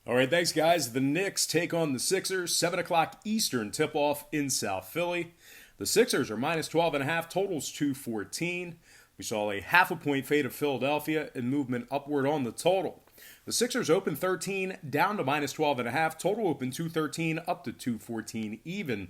All right, thanks, guys. The Knicks take on the Sixers, 7 o'clock Eastern tip-off in South Philly. The Sixers are minus 12.5, totals 214. We saw a half a point fade of Philadelphia and movement upward on the total. The Sixers open 13, down to minus 12.5, total open 213, up to 214 even.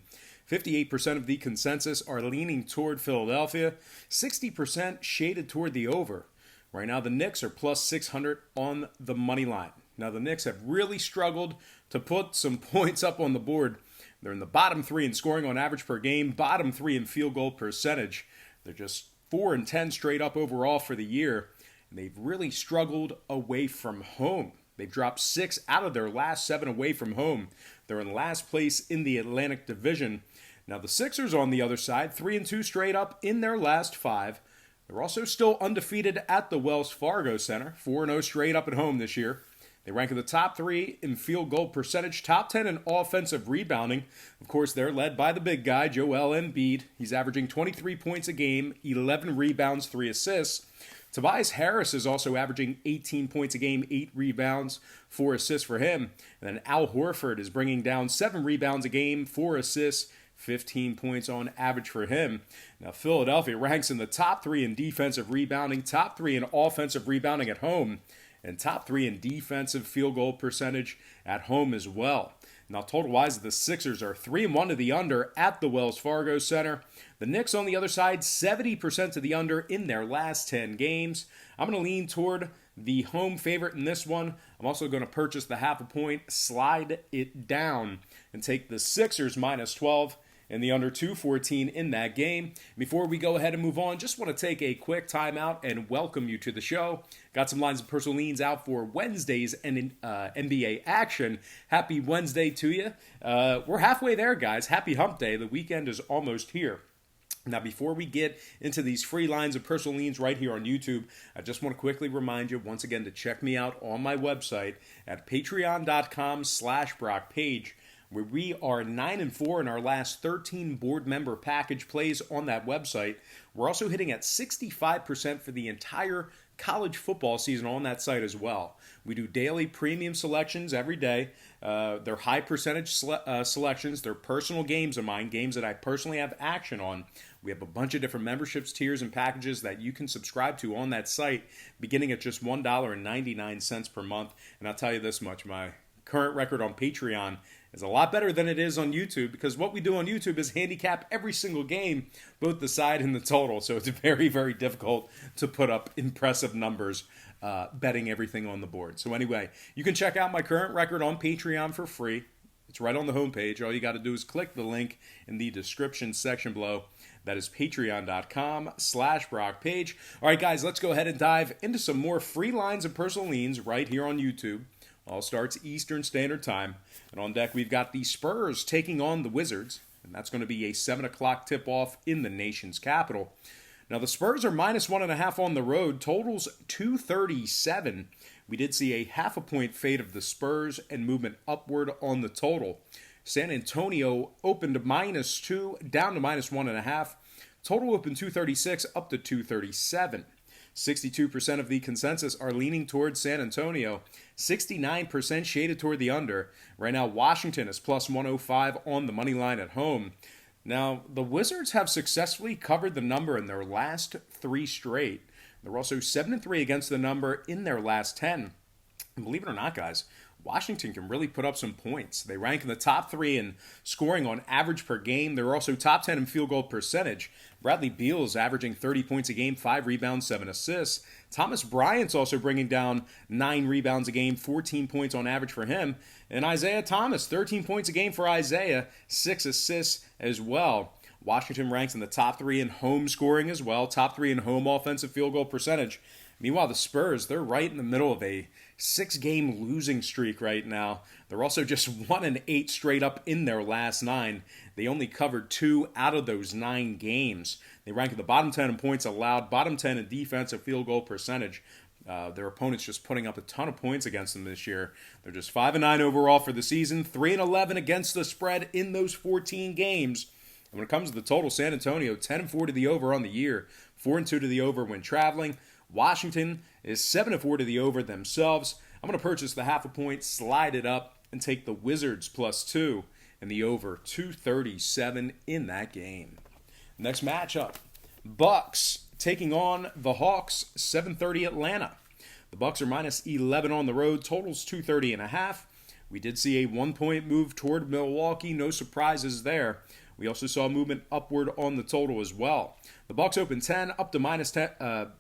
58% of the consensus are leaning toward Philadelphia, 60% shaded toward the over. Right now, the Knicks are plus 600 on the money line. Now, the Knicks have really struggled to put some points up on the board. They're in the bottom three in scoring on average per game, bottom three in field goal percentage. They're just 4 and 10 straight up overall for the year. And they've really struggled away from home. They've dropped 6 out of their last 7 away from home. They're in last place in the Atlantic Division. Now, the Sixers on the other side, 3 and 2 straight up in their last 5. They're also still undefeated at the Wells Fargo Center, 4-0 straight up at home this year. They rank in the top 3 in field goal percentage, top 10 in offensive rebounding. Of course, they're led by the big guy, Joel Embiid. He's averaging 23 points a game, 11 rebounds, 3 assists. Tobias Harris is also averaging 18 points a game, 8 rebounds, 4 assists for him. And then Al Horford is bringing down 7 rebounds a game, 4 assists, 15 points on average for him. Now, Philadelphia ranks in the top 3 in defensive rebounding, top 3 in offensive rebounding at home, and top 3 in defensive field goal percentage at home as well. Now, total-wise, the Sixers are 3-1 to the under at the Wells Fargo Center. The Knicks, on the other side, 70% to the under in their last 10 games. I'm going to lean toward the home favorite in this one. I'm also going to purchase the half a point, slide it down, and take the Sixers minus 12 and the under 214 in that game. Before we go ahead and move on, just want to take a quick timeout and welcome you to the show. Got some lines of personal leans out for Wednesday's NBA action. Happy Wednesday to you. We're halfway there, guys. Happy hump day. The weekend is almost here. Now, before we get into these free lines of personal leans right here on YouTube, I just want to quickly remind you once again to check me out on my website at patreon.com/BrockPage, where we are 9-4 in our last 13 board member package plays on that website. We're also hitting at 65% for the entire college football season on that site as well. We do daily premium selections every day. They're high percentage selections. They're personal games of mine, games that I personally have action on. We have a bunch of different memberships, tiers, and packages that you can subscribe to on that site, beginning at just $1.99 per month. And I'll tell you this much, my current record on Patreon is a lot better than it is on YouTube, because what we do on YouTube is handicap every single game, both the side and the total. So it's very, very difficult to put up impressive numbers betting everything on the board. So anyway, you can check out my current record on Patreon for free. It's right on the homepage. All you got to do is click the link in the description section below. That is patreon.com/BrockPage. All right, guys, let's go ahead and dive into some more free lines of personal leans right here on YouTube. All starts Eastern Standard Time. And on deck, we've got the Spurs taking on the Wizards. And that's going to be a 7 o'clock tip-off in the nation's capital. Now, the Spurs are minus 1.5 on the road. Totals 237. We did see a half a point fade of the Spurs and movement upward on the total. San Antonio opened minus 2, down to minus 1.5. Total opened 236, up to 237. 62% of the consensus are leaning towards San Antonio. 69% shaded toward the under. Right now, Washington is plus 105 on the money line at home. Now, the Wizards have successfully covered the number in their last 3 straight. They're also 7-3 against the number in their last 10. And believe it or not, guys, Washington can really put up some points. They rank in the top 3 in scoring on average per game. They're also top 10 in field goal percentage. Bradley Beal is averaging 30 points a game, 5 rebounds, 7 assists. Thomas Bryant's also bringing down 9 rebounds a game, 14 points on average for him. And Isaiah Thomas, 13 points a game for Isaiah, 6 assists as well. Washington ranks in the top 3 in home scoring as well, top 3 in home offensive field goal percentage. Meanwhile, the Spurs, they're right in the middle of a 6-game losing streak right now. They're also just 1-8 straight up in their last 9. They only covered 2 out of those 9 games. They rank in the bottom 10 in points allowed, bottom 10 in defensive field goal percentage. Their opponents just putting up a ton of points against them this year. They're just 5-9 overall for the season, 3-11 against the spread in those 14 games. And when it comes to the total, San Antonio 10-4 to the over on the year, 4-2 to the over when traveling. Washington is 7-4 to the over themselves. I'm going to purchase the half a point, slide it up, and take the Wizards +2 and the over 237 in that game. Next matchup, Bucks taking on the Hawks, 7:30 Atlanta. The Bucks are -11 on the road, totals 230.5. We did see a 1-point move toward Milwaukee, no surprises there. We also saw movement upward on the total as well. The Bucks open 10, up to -10.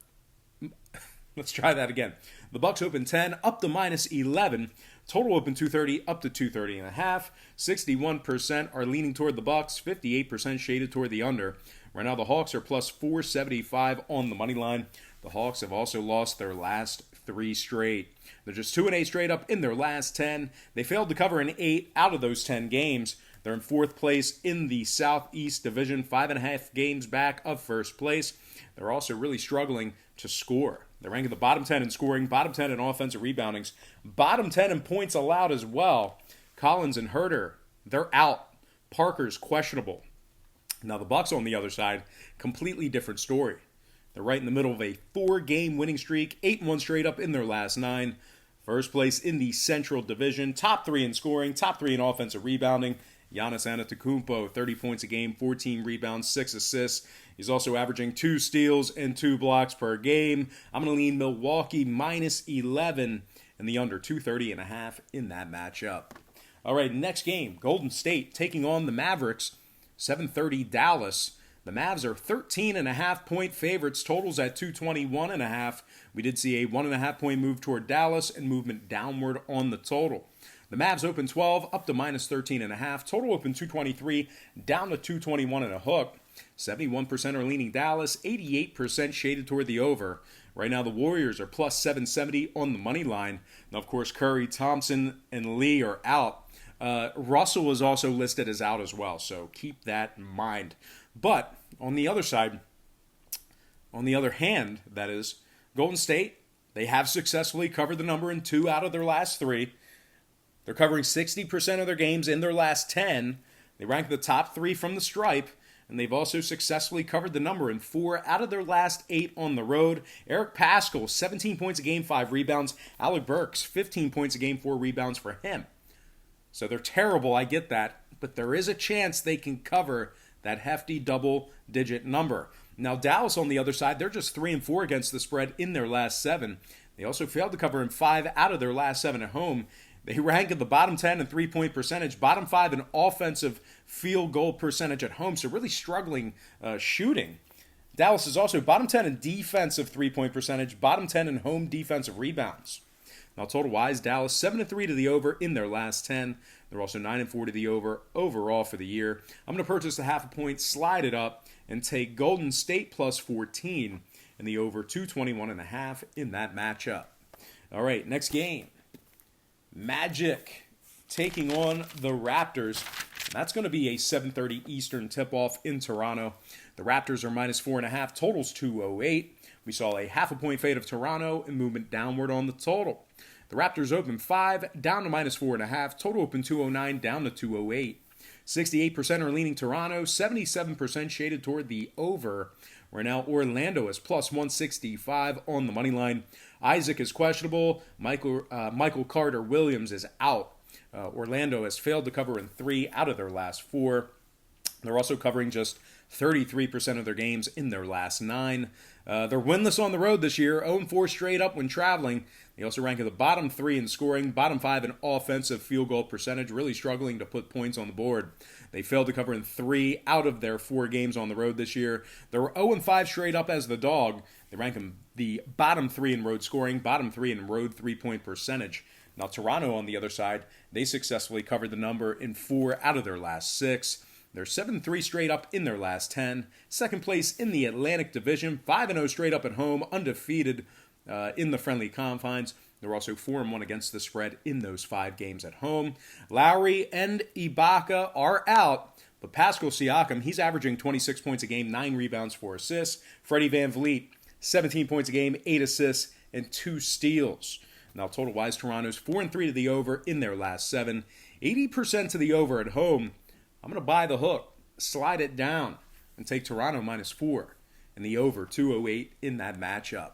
Let's try that again. The Bucks open 10, up to -11. Total open 230, up to 230.5. 61% are leaning toward the Bucks, 58% shaded toward the under. Right now, the Hawks are +475 on the money line. The Hawks have also lost their last 3 straight. They're just 2-8 straight up in their last 10. They failed to cover in 8 out of those 10 games. They're in 4th place in the Southeast Division, 5.5 games back of 1st place. They're also really struggling to score. They're ranked in the bottom 10 in scoring, bottom 10 in offensive reboundings, bottom 10 in points allowed as well. Collins and Herter, they're out. Parker's questionable. Now the Bucks on the other side, completely different story. They're right in the middle of a 4-game winning streak, 8-1 straight up in their last 9. First place in the Central Division, top 3 in scoring, top 3 in offensive rebounding. Giannis Antetokounmpo, 30 points a game, 14 rebounds, 6 assists. He's also averaging 2 steals and 2 blocks per game. I'm going to lean Milwaukee -11 and the under 230.5 in that matchup. All right, next game, Golden State taking on the Mavericks, 7:30 Dallas. The Mavs are 13.5-point favorites, totals at 221.5. We did see a 1.5-point move toward Dallas and movement downward on the total. The Mavs open 12, up to -13.5. Total open 223, down to 221 and a hook. 71% are leaning Dallas, 88% shaded toward the over. Right now, the Warriors are +770 on the money line. Now, of course, Curry, Thompson, and Lee are out. Russell is also listed as out as well, so keep that in mind. But on the other side, on the other hand, that is, Golden State, they have successfully covered the number in 2 out of their last 3. They're covering 60% of their games in their last 10. They rank the top 3 from the stripe, and they've also successfully covered the number in 4 out of their last 8 on the road. Eric Paschall, 17 points a game, 5 rebounds. Alec Burks, 15 points a game, 4 rebounds for him. So they're terrible, I get that, but there is a chance they can cover that hefty double-digit number. Now, Dallas, on the other side, they're just 3-4 against the spread in their last 7. They also failed to cover in 5 out of their last 7 at home. They rank at the bottom 10 in three-point percentage, bottom 5 in offensive field goal percentage at home, so really struggling shooting. Dallas is also bottom 10 in defensive three-point percentage, bottom 10 in home defensive rebounds. Now, total-wise, Dallas 7-3 to the over in their last 10. They're also 9-4 to the over overall for the year. I'm going to purchase the half a point, slide it up, and take Golden State +14 and the over 221.5 in that matchup. All right, next game. Magic taking on the Raptors. That's going to be a 7:30 Eastern tip-off in Toronto. The Raptors are -4.5, totals 208. We saw a half a point fade of Toronto and movement downward on the total. The Raptors open 5, down to -4.5. Total open 209, down to 208. 68% are leaning Toronto, 77% shaded toward the over. Right now, Orlando is +165 on the money line. Isaac is questionable. Michael Carter-Williams is out. Orlando has failed to cover in 3 out of their last 4. They're also covering just 33% of their games in their last 9. They're winless on the road this year, 0-4 straight up when traveling. They also rank at the bottom 3 in scoring, bottom 5 in offensive field goal percentage, really struggling to put points on the board. They failed to cover in 3 out of their 4 games on the road this year. They're 0-5 straight up as the dog. They rank them the bottom 3 in road scoring, bottom 3 in road three-point percentage. Now, Toronto, on the other side, they successfully covered the number in 4 out of their last 6. They're 7-3 straight up in their last 10. Second place in the Atlantic Division, 5-0 straight up at home, undefeated in the friendly confines. They're also 4-1 against the spread in those 5 games at home. Lowry and Ibaka are out, but Pascal Siakam, he's averaging 26 points a game, 9 rebounds, 4 assists. Freddie VanVleet, 17 points a game, 8 assists, and 2 steals. Now, total-wise, Toronto's 4-3 to the over in their last 7. 80% to the over at home. I'm going to buy the hook, slide it down, and take Toronto -4 and the over 208 in that matchup.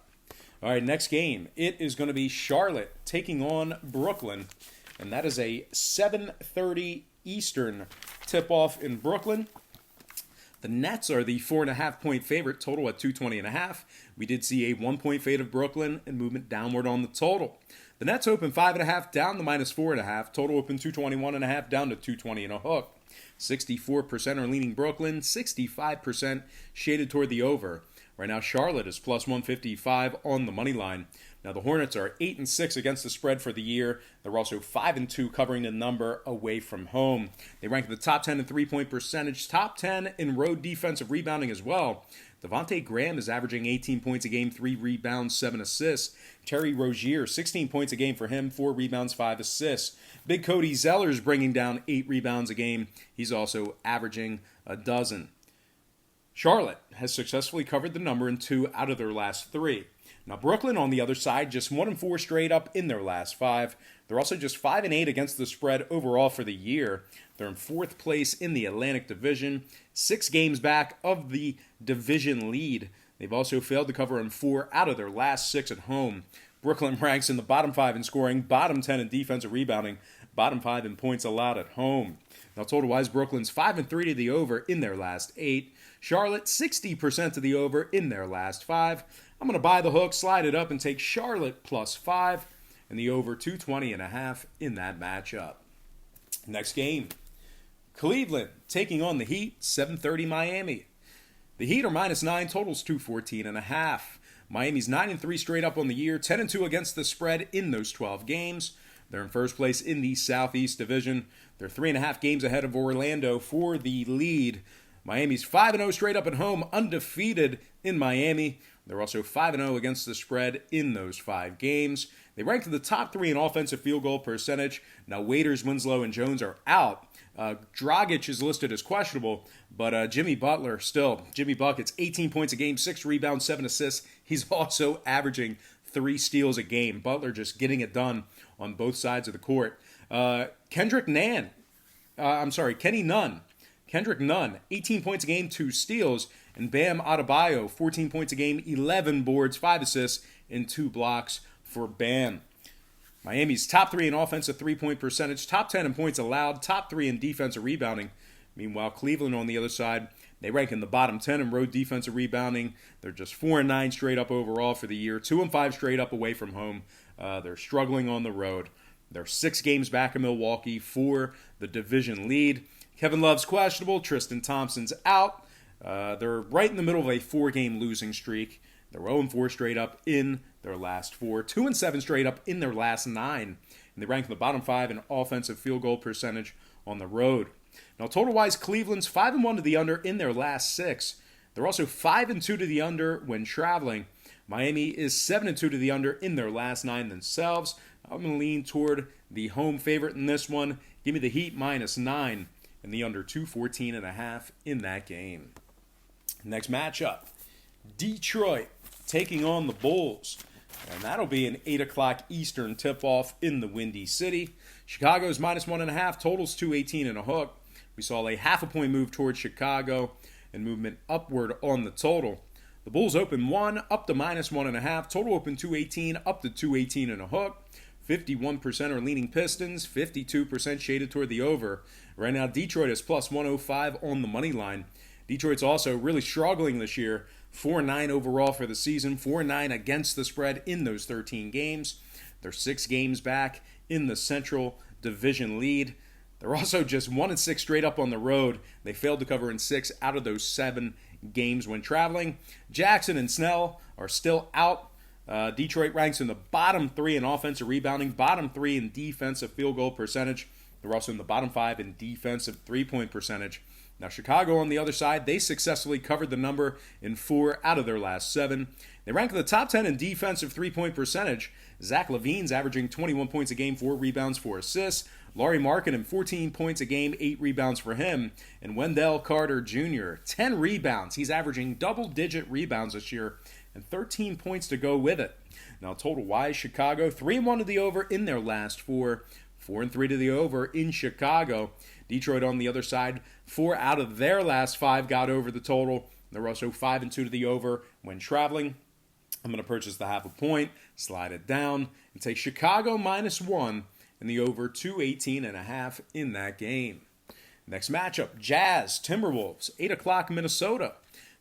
All right, next game. It is going to be Charlotte taking on Brooklyn, and that is a 7:30 Eastern tip-off in Brooklyn. The Nets are the 4.5-point favorite, total at 220.5. We did see a 1-point fade of Brooklyn and movement downward on the total. The Nets open 5.5 down to -4.5. Total open 221.5 down to 220 and a hook. 64% are leaning Brooklyn, 65% shaded toward the over. Right now, Charlotte is plus 155 on the money line. Now, the Hornets are 8-6 against the spread for the year. They're also 5-2 covering the number away from home. They rank in the top 10 in three-point percentage, top 10 in road defensive rebounding as well. Devontae Graham is averaging 18 points a game, 3 rebounds, 7 assists. Terry Rozier, 16 points a game for him, 4 rebounds, 5 assists. Big Cody Zeller's bringing down 8 rebounds a game. He's also averaging a dozen. Charlotte has successfully covered the number in 2 out of their last 3. Now, Brooklyn, on the other side, just 1-4 straight up in their last 5. They're also just 5-8 against the spread overall for the year. They're in 4th place in the Atlantic Division, 6 games back of the division lead. They've also failed to cover in 4 out of their last 6 at home. Brooklyn ranks in the bottom 5 in scoring, bottom 10 in defensive rebounding, bottom 5 in points allowed at home. Now, total-wise, Brooklyn's 5-3 to the over in their last 8. Charlotte, 60% to the over in their last 5. I'm going to buy the hook, slide it up, and take Charlotte plus 5 and the over 220.5 in that matchup. Next game, Cleveland taking on the Heat, 7:30 Miami. The Heat are -9, totals 214.5. Miami's 9-3 straight up on the year, 10-2 against the spread in those 12 games. They're in first place in the Southeast Division. They're 3.5 games ahead of Orlando for the lead. Miami's 5-0 straight up at home, undefeated in Miami. They're also 5-0 against the spread in those 5 games. They rank in the top 3 in offensive field goal percentage. Now, Waiters, Winslow, and Jones are out. Dragic is listed as questionable, but Jimmy Butler still. Jimmy Buckets, 18 points a game, 6 rebounds, 7 assists. He's also averaging 3 steals a game. Butler just getting it done on both sides of the court. Kenny Nunn. Kendrick Nunn, 18 points a game, 2 steals. And Bam Adebayo, 14 points a game, 11 boards, 5 assists, and 2 blocks for Bam. Miami's top 3 in offensive three-point percentage, top 10 in points allowed, top 3 in defensive rebounding. Meanwhile, Cleveland on the other side, they rank in the bottom 10 in road defensive rebounding. They're just 4-9 straight up overall for the year, 2-5 straight up away from home. They're struggling on the road. They're 6 games back in Milwaukee for the division lead. Kevin Love's questionable. Tristan Thompson's out. They're right in the middle of a 4-game losing streak. They're 0-4 straight up in their last 4. 2-7 straight up in their last 9. And they rank in the bottom 5 in offensive field goal percentage on the road. Now, total-wise, Cleveland's 5-1 to the under in their last 6. They're also 5-2 to the under when traveling. Miami is 7-2 to the under in their last 9 themselves. I'm going to lean toward the home favorite in this one. Give me the Heat -9 and the under 214.5 in that game. Next matchup, Detroit taking on the Bulls. And that'll be an 8 o'clock Eastern tip-off in the Windy City. Chicago's -1.5, totals 218 and a hook. We saw a 0.5 point move towards Chicago and movement upward on the total. The Bulls open 1, up to -1.5. Total open 218, up to 218 and a hook. 51% are leaning Pistons, 52% shaded toward the over. Right now, Detroit is plus 105 on the money line. Detroit's also really struggling this year. 4-9 overall for the season, 4-9 against the spread in those 13 games. They're 6 games back in the Central Division lead. They're also just 1-6 straight up on the road. They failed to cover in 6 out of those 7 games when traveling. Jackson and Snell are still out. Detroit ranks in the bottom 3 in offensive rebounding, bottom 3 in defensive field goal percentage. They're also in the bottom 5 in defensive three-point percentage. Now, Chicago on the other side, they successfully covered the number in 4 out of their last 7. They rank in the top 10 in defensive three-point percentage. Zach LaVine's averaging 21 points a game, 4 rebounds, 4 assists. Laurie Markkanen, 14 points a game, 8 rebounds for him. And Wendell Carter Jr., 10 rebounds. He's averaging double-digit rebounds this year and 13 points to go with it. Now, total-wise, Chicago, 3-1 to the over in their last 4. 4-3 to the over in Chicago. Detroit on the other side, 4 out of their last 5 got over the total. They're also 5-2 to the over when traveling. I'm going to purchase the half a point, slide it down, and take Chicago -1 and the over 218.5 in that game. Next matchup, Jazz, Timberwolves, 8 o'clock Minnesota.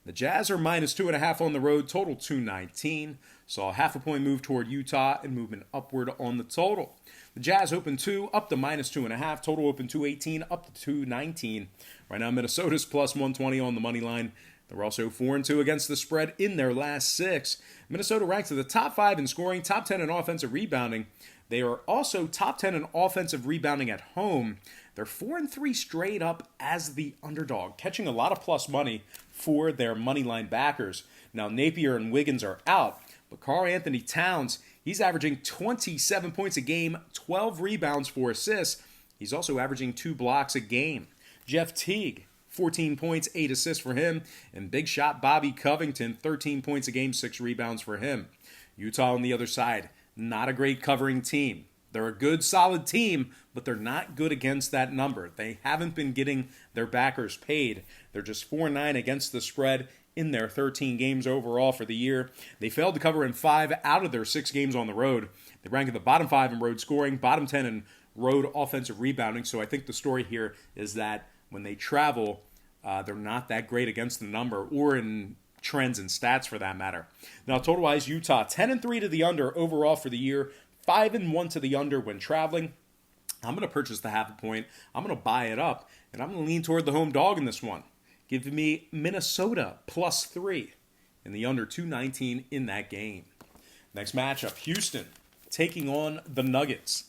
The Jazz are -2.5 on the road, total 219. Saw a half a point move toward Utah and movement upward on the total. The Jazz open 2, up to -2.5. Total open 218, up to 219. Right now, Minnesota's +120 on the money line. They're also 4-2 against the spread in their last 6. Minnesota ranks at the top 5 in scoring, top 10 in offensive rebounding. They are also top 10 in offensive rebounding at home. They're 4-3 straight up as the underdog, catching a lot of plus money for their money line backers. Now, Napier and Wiggins are out, but Karl Anthony Towns, he's averaging 27 points a game, 12 rebounds, 4 assists. He's also averaging 2 blocks a game. Jeff Teague, 14 points, 8 assists for him. And big shot Bobby Covington, 13 points a game, 6 rebounds for him. Utah on the other side, not a great covering team. They're a good, solid team, but they're not good against that number. They haven't been getting their backers paid. They're just 4-9 against the spread in their 13 games overall for the year. They failed to cover in 5 out of their 6 games on the road. They rank at the bottom 5 in road scoring, bottom 10 in road offensive rebounding. So I think the story here is that when they travel, they're not that great against the number or in trends and stats for that matter. Now, total-wise, Utah 10-3 to the under overall for the year, 5-1 to the under when traveling. I'm going to purchase the half a point. I'm going to buy it up, and I'm going to lean toward the home dog in this one. Give me Minnesota +3 and the under 219 in that game. Next matchup, Houston taking on the Nuggets.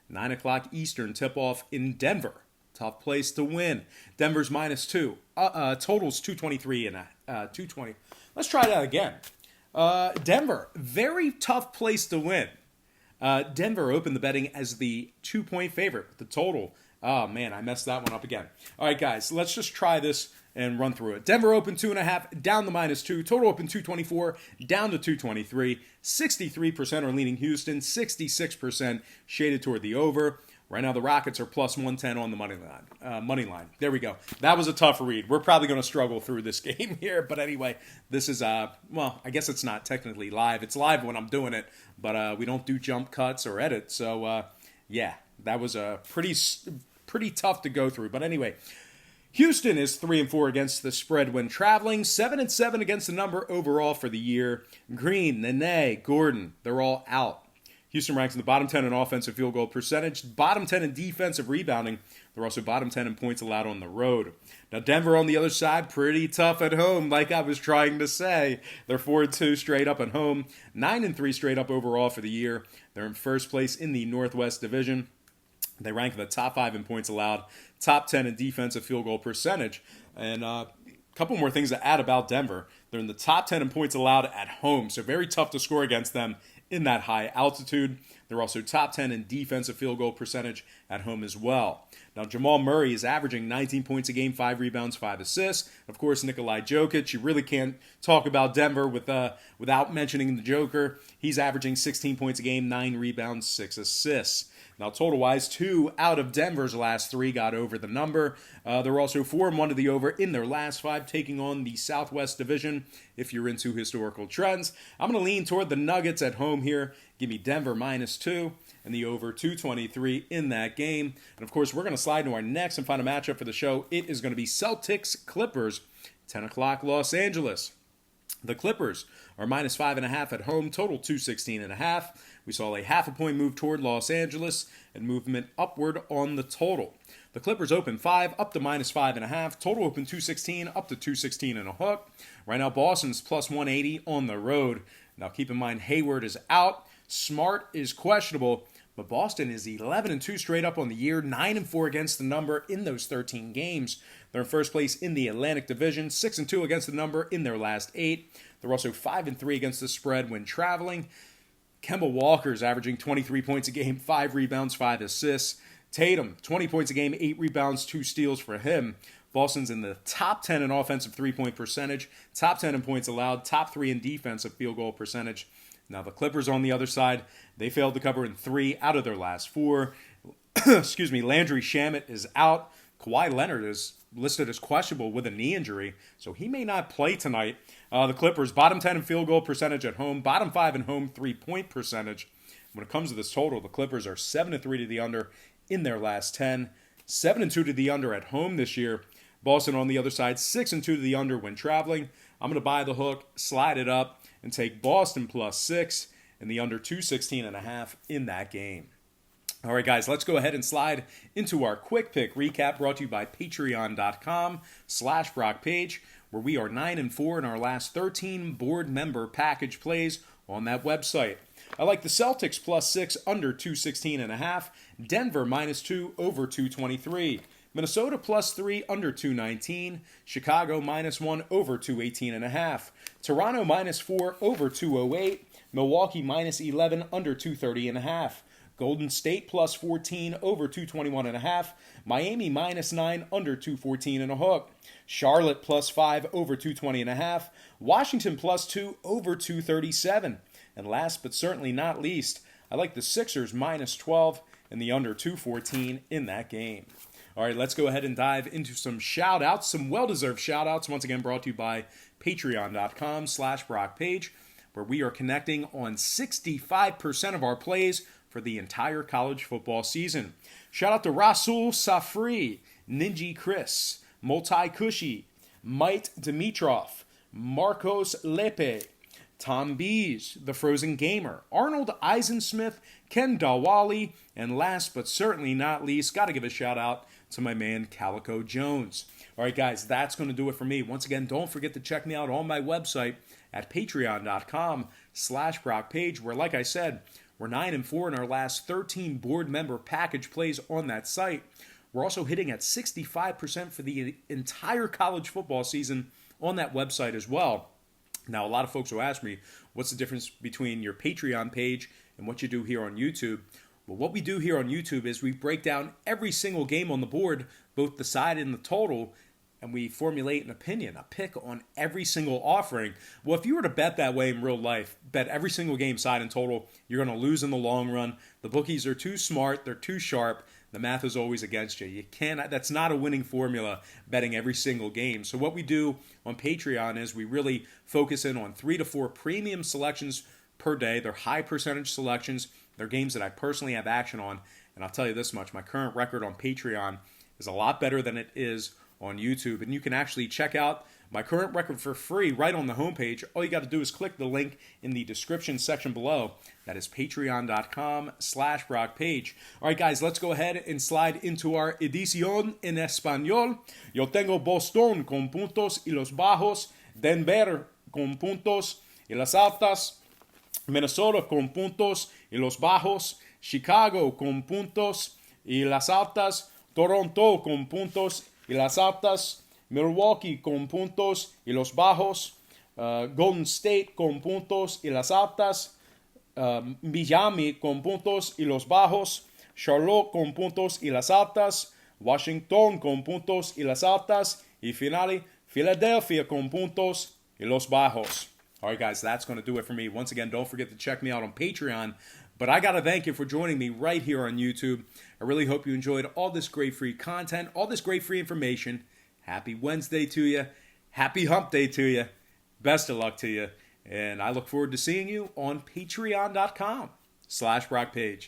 9 o'clock Eastern tip-off in Denver. Tough place to win. Denver's -2. Totals 223 and 220. Let's try that again. Denver, very tough place to win. Denver opened the betting as the 2-point favorite. The total, oh man, I messed that one up again. All right, guys, let's just try this and run through it. Denver opened 2.5, down to -2. Total open 224, down to 223. 63% are leaning Houston, 66% shaded toward the over. Right now, the Rockets are +110 on the money line. There we go. That was a tough read. We're probably going to struggle through this game here. But anyway, this is, well, I guess it's not technically live. It's live when I'm doing it, but we don't do jump cuts or edit. So, yeah, that was pretty tough to go through. But anyway, Houston is 3-4 against the spread when traveling, 7-7 against the number overall for the year. Green, Nene, Gordon, they're all out. Houston ranks in the bottom 10 in offensive field goal percentage, bottom 10 in defensive rebounding. They're also bottom 10 in points allowed on the road. Now, Denver on the other side, pretty tough at home, like I was trying to say. They're 4-2 straight up at home, 9-3 straight up overall for the year. They're in first place in the Northwest Division. They rank in the top 5 in points allowed, top 10 in defensive field goal percentage. And a couple more things to add about Denver. They're in the top 10 in points allowed at home, so very tough to score against them in that high altitude. They're also top 10 in defensive field goal percentage at home as well. Now, Jamal Murray is averaging 19 points a game, 5 rebounds, 5 assists. Of course, Nikolai Jokic. You really can't talk about Denver without mentioning the Joker. He's averaging 16 points a game, 9 rebounds, 6 assists. Now, total-wise, 2 out of Denver's last 3 got over the number. They're also 4-1 to the over in their last 5, taking on the Southwest Division, if you're into historical trends. I'm going to lean toward the Nuggets at home here. Give me Denver -2 and the over 223 in that game. And, of course, we're going to slide into our next and final matchup for the show. It is going to be Celtics-Clippers, 10 o'clock Los Angeles. The Clippers are -5.5 at home, total 216.5. We saw a half a point move toward Los Angeles and movement upward on the total. The Clippers open 5, up to -5.5. Total open 216, up to 216 and a hook. Right now, Boston's +180 on the road. Now, keep in mind, Hayward is out. Smart is questionable. But Boston is 11-2 straight up on the year, 9-4 against the number in those 13 games. They're in first place in the Atlantic Division, 6-2 against the number in their last 8. They're also 5-3 against the spread when traveling. Kemba Walker's averaging 23 points a game, 5 rebounds, 5 assists. Tatum, 20 points a game, 8 rebounds, 2 steals for him. Boston's in the top 10 in offensive three-point percentage, top 10 in points allowed, top 3 in defensive field goal percentage. Now, the Clippers on the other side, they failed to cover in 3 out of their last 4. Landry Shamet is out. Kawhi Leonard is listed as questionable with a knee injury, so he may not play tonight. The Clippers, bottom 10 in field goal percentage at home, bottom 5 in home three-point percentage. When it comes to this total, the Clippers are 7-3 to the under in their last 10, 7-2 to the under at home this year. Boston on the other side, 6-2 to the under when traveling. I'm going to buy the hook, slide it up, and take Boston +6 and the under 216.5 in that game. All right, guys, let's go ahead and slide into our quick pick recap brought to you by patreon.com/BrockPage, where we are 9-4 in our last 13 board member package plays on that website. I like the Celtics +6 under 216.5, Denver -2 over 223, Minnesota +3 under 219, Chicago -1 over 218.5, Toronto -4 over 208, Milwaukee -11 under 230.5, Golden State +14 over 221.5, Miami -9 under 214 and a hook, Charlotte +5 over 220.5, Washington +2 over 237. And last but certainly not least, I like the Sixers -12 and the under 214 in that game. All right, let's go ahead and dive into some shout-outs, some well-deserved shout-outs, once again brought to you by patreon.com/BrockPage, where we are connecting on 65% of our plays for the entire college football season. Shout out to Rasul Safri, Ninji Chris, Multi Kushi, Mite Dimitrov, Marcos Lepe, Tom Bees, The Frozen Gamer, Arnold Eisensmith, Ken Dawali, and last but certainly not least, got to give a shout out to my man Calico Jones. All right, guys, that's going to do it for me. Once again, don't forget to check me out on my website at patreon.com/BrockPage, where, like I said, we're 9-4 in our last 13 board member package plays on that site. We're also hitting at 65% for the entire college football season on that website as well. Now, a lot of folks will ask me, what's the difference between your Patreon page and what you do here on YouTube? Well, what we do here on YouTube is we break down every single game on the board, both the side and the total, and we formulate an opinion, a pick on every single offering. Well, if you were to bet that way in real life, bet every single game side and total, you're going to lose in the long run. The bookies are too smart. They're too sharp. The math is always against you. You cannot. That's not a winning formula, betting every single game. So what we do on Patreon is we really focus in on 3 to 4 premium selections per day. They're high percentage selections. They're games that I personally have action on. And I'll tell you this much, my current record on Patreon is a lot better than it is on YouTube. And you can actually check out my current record for free right on the homepage. All you got to do is click the link in the description section below. That is patreon.com/BrockPage. All right, guys, let's go ahead and slide into our edición en español. Yo tengo Boston con puntos y los bajos, Denver con puntos y las altas, Minnesota con puntos y los bajos, Chicago con puntos y las altas, Toronto con puntos y las altas, Milwaukee con puntos y los bajos, Golden State con puntos y las altas, Miami con puntos y los bajos, Charlotte con puntos y las altas, Washington con puntos y las altas, y finally, Philadelphia con puntos y los bajos. All right, guys, that's going to do it for me. Once again, don't forget to check me out on Patreon. But I got to thank you for joining me right here on YouTube. I really hope you enjoyed all this great free content, all this great free information. Happy Wednesday to you. Happy hump day to you. Best of luck to you. And I look forward to seeing you on patreon.com/BrockPage.